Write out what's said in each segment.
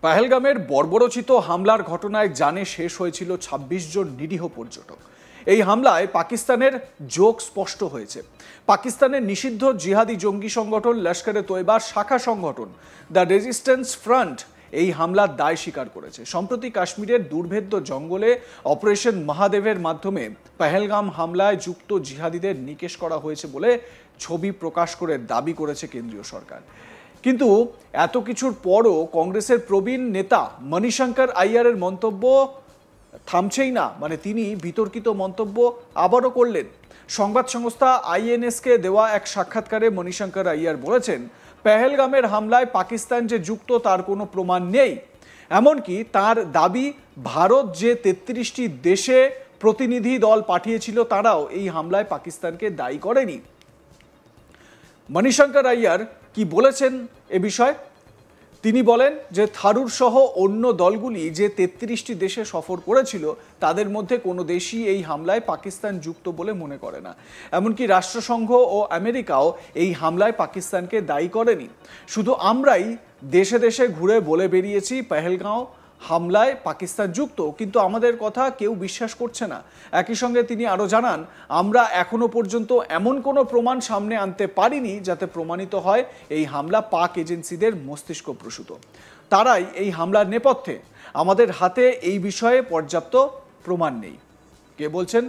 পহেলগামের বর্বরোচিত হামলার ঘটনায় জানে শেষ হয়েছিল ২৬ জন নিরীহ পর্যটক। এই হামলায় পাকিস্তানের যোগ স্পষ্ট হয়েছে। পাকিস্তানের নিষিদ্ধ জিহাদি জঙ্গি সংগঠন লস্করে তৈবার শাখা সংগঠন দ্য রেজিস্ট্যান্স ফ্রন্ট এই হামলার দায় স্বীকার করেছে। সম্প্রতি কাশ্মীরের দুর্ভেদ্য জঙ্গলে অপারেশন মহাদেবের মাধ্যমে পহেলগাম হামলায় যুক্ত জিহাদিদের নিকেশ করা হয়েছে বলে ছবি প্রকাশ করে দাবি করেছে কেন্দ্রীয় সরকার। কিন্তু এত কিছুর পরও কংগ্রেসের প্রবীণ নেতা মণিশঙ্কর আইয়ারের মন্তব্য থামছেই না। তিনি বিতর্কিত মন্তব্য আবারও করলেন। সংবাদ সংস্থা আইএনএসকে দেওয়া এক সাক্ষাৎকারে মণিশঙ্কর আইয়ার বলেছেন, পহেলগামের হামলায় পাকিস্তান যে যুক্ত তার কোনো প্রমাণ নেই। এমনকি তার দাবি ভারত যে ৩৩টি দেশে প্রতিনিধি দল পাঠিয়েছিল তারাও এই হামলায় পাকিস্তানকে দায়ী করেনি। মণিশঙ্কর আইয়ার কি বলেছেন এ বিষয়ে? তিনি বলেন যে থারুর সহ অন্য দলগুলি যে ৩৩টি দেশে সফর করেছিল তাদের মধ্যে কোনো দেশই এই হামলায় পাকিস্তান যুক্ত বলে মনে করে না। এমনকি রাষ্ট্রসংঘ ও আমেরিকাও এই হামলায় পাকিস্তানকে দায়ী করেনি। শুধু আমরাই দেশে দেশে ঘুরে বলে বেরিয়েছি পহেলগাঁও হামলায় পাকিস্তান যুক্ত, কিন্তু আমাদের কথা কেউ বিশ্বাস করছে না। একই সঙ্গে তিনি আরও জানান, আমরা এখনো পর্যন্ত এমন কোনো প্রমাণ সামনে আনতে পারিনি যাতে প্রমাণিত হয় এই হামলা পাক এজেন্সিদের মস্তিষ্ক প্রসূত। তারাই এই হামলার নেপথ্যে। আমাদের হাতে এই বিষয়ে পর্যাপ্ত প্রমাণ নেই। কে বলছেন?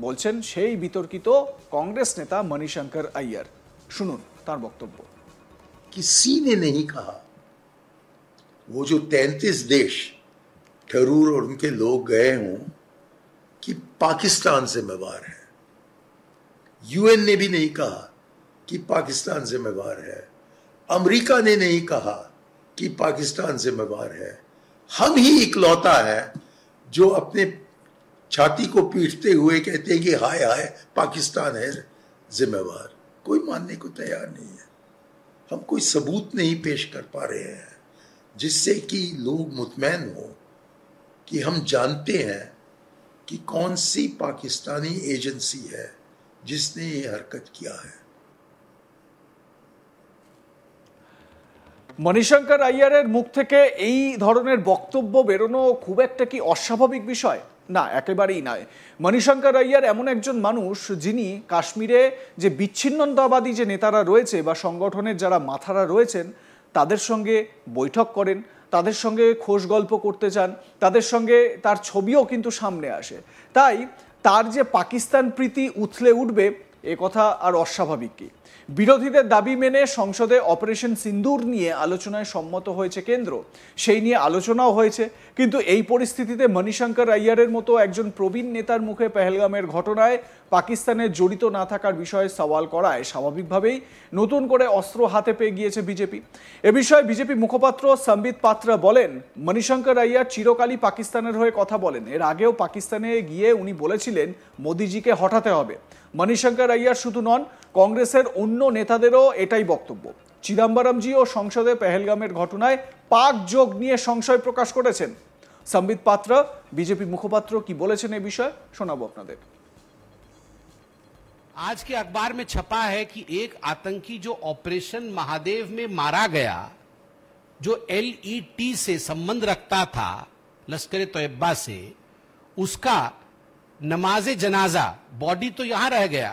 বলছেন সেই বিতর্কিত কংগ্রেস নেতা মণিশঙ্কর আইয়ার। শুনুন তার বক্তব্য। किसी ने नहीं कहा वो जो 33 देश ठरूर और उनके लोग गए हों कि पाकिस्तान जिम्मेवार है। यूएन ने भी नहीं कहा कि पाकिस्तान जिम्मेवार है। अमेरिका ने नहीं कहा कि पाकिस्तान जिम्मेवार है। हम ही इकलौता है जो अपने छाती को पीटते हुए कहते हैं कि हाय हाय पाकिस्तान है जिम्मेवार। कोई मानने को तैयार नहीं है। हम कोई सबूत नहीं पेश कर पा रहे हैं जिससे कि लोग मुतमैन हो कि हम जानते हैं कि कौन सी पाकिस्तानी एजेंसी है जिसने ये हरकत किया है। মণিশঙ্কর আইয়ারের মুখ থেকে এই ধরনের বক্তব্য বেরোনো খুব একটা কি অস্বাভাবিক বিষয়? না, একেবারেই নয়। মণিশঙ্কর আইয়ার এমন একজন মানুষ যিনি কাশ্মীরে যে বিচ্ছিন্নতাবাদী যে নেতারা রয়েছে বা সংগঠনের যারা মাথারা রয়েছেন তাদের সঙ্গে বৈঠক করেন, তাদের সঙ্গে খোশ গল্প করতে চান, তাদের সঙ্গে তার ছবিও কিন্তু সামনে আসে। তাই তার যে পাকিস্তান প্রীতি উথলে উঠবে এ কথা আর অস্বাভাবিক কি? বিরোধীদের দাবি মেনে সংসদে অপারেশন সিন্দুর নিয়ে আলোচনায় সম্মত হয়েছে কেন্দ্র, সেই নিয়ে আলোচনাও হয়েছে। কিন্তু এই পরিস্থিতিতে মণিশঙ্কর আইয়ারের মতো একজন প্রবীণ নেতার মুখে পহেলগামের ঘটনায় পাকিস্তানের জড়িত না থাকার বিষয়ে সওয়াল করায় স্বাভাবিকভাবেই নতুন করে অস্ত্র হাতে পেয়ে গিয়েছে বিজেপি। এ বিষয়ে বিজেপি মুখপাত্র সম্বিত পাত্র বলেন, মণিশঙ্কর আইয়ার চিরকালই পাকিস্তানের হয়ে কথা বলেন। এর আগেও পাকিস্তানে গিয়ে উনি বলেছিলেন মোদিজিকে হটাতে হবে। মণিশঙ্কর আইয়ার শুধু নন, কংগ্রেসের অন্য নেতাদেরও এটাই বক্তব্য। চিদম্বরমজিও সংসদে পহেলগামের ঘটনায় পাক যোগ নিয়ে সংশয় প্রকাশ করেছেন। সম্বিত পাত্র বিজেপি মুখপাত্র কি বলেছেন এই বিষয়ে শোনাবো আপনাদের। आज के अखबार में छपा है कि एक आतंकी जो ऑपरेशन महादेव में मारा गया, जो एलईटी से संबंध रखता था लश्कर तैयबा से, उसका नमाज जनाजा बॉडी तो यहां रह गया,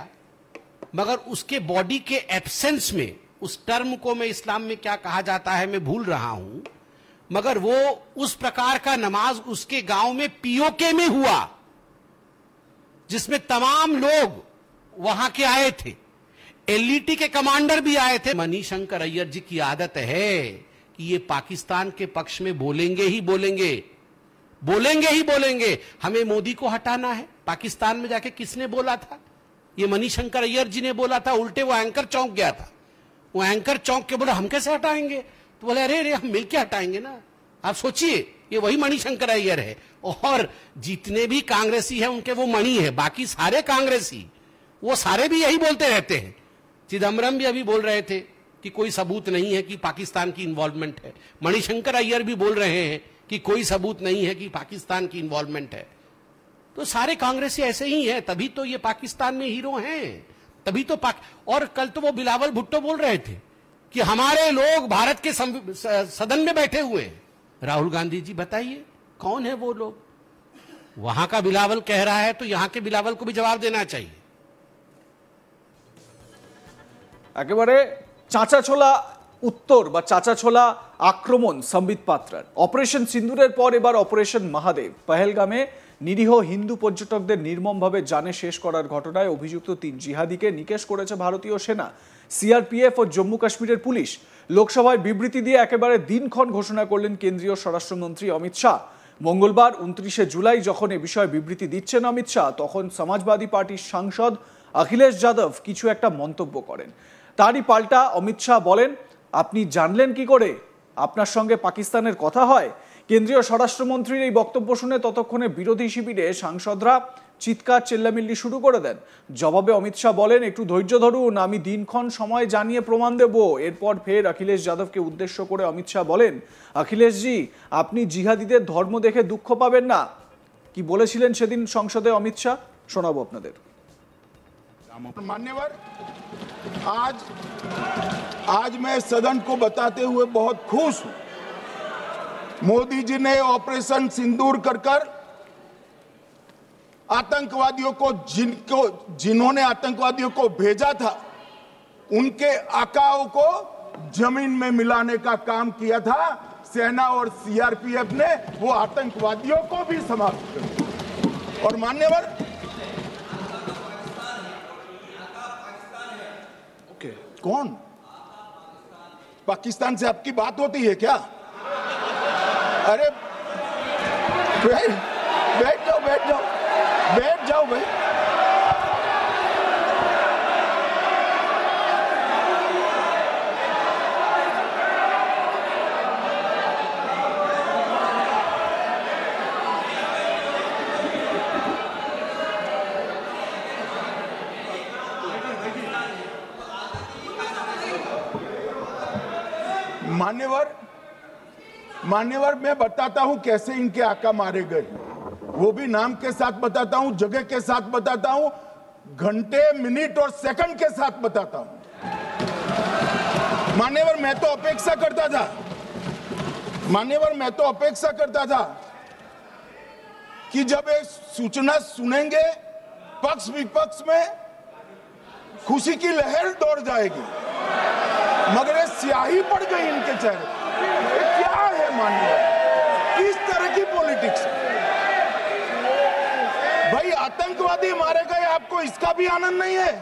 मगर उसके बॉडी के एब्सेंस में, उस टर्म को मैं इस्लाम में क्या कहा जाता है मैं भूल रहा हूं, मगर वो उस प्रकार का नमाज उसके गांव में पीओके में हुआ जिसमें तमाम लोग वहां के आए थे, एलईटी के कमांडर भी आए थे। मणिशंकर अय्यर जी की आदत है कि ये पाकिस्तान के पक्ष में बोलेंगे ही बोलेंगे, बोलेंगे ही बोलेंगे। हमें मोदी को हटाना है। पाकिस्तान में जाके किसने बोला था? ये मणिशंकर अय्यर जी ने बोला था। उल्टे वो एंकर चौंक गया था। वो एंकर चौंक के बोला हम कैसे हटाएंगे? तो बोले अरे अरे हम मिलके हटाएंगे ना। आप सोचिए, ये वही मणिशंकर अय्यर है। और जितने भी कांग्रेसी हैं उनके वो मणि है, बाकी सारे कांग्रेसी वो सारे भी यही बोलते रहते हैं। चिदम्बरम भी अभी बोल रहे थे कि कोई सबूत नहीं है कि पाकिस्तान की इन्वॉल्वमेंट है। मणिशंकर अय्यर भी बोल रहे हैं कि कोई सबूत नहीं है कि पाकिस्तान की इन्वॉल्वमेंट है। तो सारे कांग्रेसी ऐसे ही हैं, तभी तो ये पाकिस्तान में हीरो हैं, तभी तो और कल तो वो बिलावल भुट्टो बोल रहे थे कि हमारे लोग भारत के सदन में बैठे हुए हैं। राहुल गांधी जी बताइए कौन है वो लोग? वहां का बिलावल कह रहा है तो यहां के बिलावल को भी जवाब देना चाहिए। একেবারে চাঁচাছোলা উত্তর বা চাঁচাছোলা আক্রমণ সম্বিত পাত্রার। অপারেশন সিন্দুরের পর এবার অপারেশন মহাদেব। পহেলগামে নিরীহ হিন্দু পর্যটকদের নির্মমভাবে জানে শেষ করার ঘটনায় অভিযুক্ত 3 জিহাদিকে নিকেশ করেছে ভারতীয় সেনা, সিআরপিএফ ও জম্মু কাশ্মীরের পুলিশ। লোকসভায় বিবৃতি দিয়ে একেবারে দিনক্ষণ ঘোষণা করলেন কেন্দ্রীয় স্বরাষ্ট্রমন্ত্রী অমিত শাহ। মঙ্গলবার 29শে জুলাই যখন এ বিষয়ে বিবৃতি দিচ্ছেন অমিত শাহ, তখন সমাজবাদী পার্টির সাংসদ অখিলেশ যাদব কিছু একটা মন্তব্য করেন। তারই পাল্টা অমিত শাহ বলেন, আপনি জানলেন কি করে? আপনার সঙ্গে পাকিস্তানের কথা হয়? কেন্দ্রীয় স্বরাষ্ট্রমন্ত্রীর এই বক্তব্য শুনে ততক্ষণে বিরোধী শিবিরে সাংসদরা চিৎকার চেল্লামিল্লি শুরু করে দেন। জবাবে অমিত শাহ বলেন, একটু ধৈর্য ধরুন, আমি দিনক্ষণ সময় জানিয়ে প্রমাণ দেব। এরপর ফের অখিলেশ যাদবকে উদ্দেশ্য করে অমিত শাহ বলেন, অখিলেশজি, আপনি জিহাদিদের ধর্ম দেখে দুঃখ পাবেন না। কি বলেছিলেন সেদিন সংসদে অমিত শাহ, শোনাবো আপনাদের। मान्यवर, आज मैं सदन को बताते हुए बहुत खुश हूं। मोदी जी ने ऑपरेशन सिंदूर कर आतंकवादियों को जिन्होंने आतंकवादियों को भेजा था उनके आकाओं को जमीन में मिलाने का काम किया था। सेना और सीआरपीएफ ने वो आतंकवादियों को भी समाप्त कर दिया। और मान्यवर, कौन पाकिस्तान से आपकी बात होती है क्या? अरे बैठ जाओ भाई। मान्यवर, मैं बताता हूं कैसे इनके आका मारे गए, वो भी नाम के साथ बताता हूं, जगह के साथ बताता हूं, घंटे, मिनट और सेकंड के साथ बताता हूं। मान्यवर, मैं तो अपेक्षा करता था कि जब एक सूचना सुनेंगे पक्ष विपक्ष में खुशी की लहर दौड़ जाएगी, मगर ये स्याही पड़ गई इनके चेहरे। ये क्या है मान्यवर? किस तरह की पॉलिटिक्स? भाई, आतंकवादी मारे गए, आपको इसका भी आनंद नहीं है?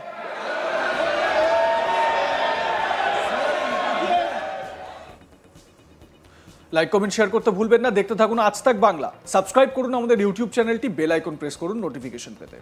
লাইক কমেন্ট শেয়ার করতে ভুলবেন না। দেখতে থাকুন আজ তাক বাংলা। সাবস্ক্রাইব করুন আমাদের ইউটিউব চ্যানেলটি, বেল আইকন প্রেস করুন নোটিফিকেশন পেতে।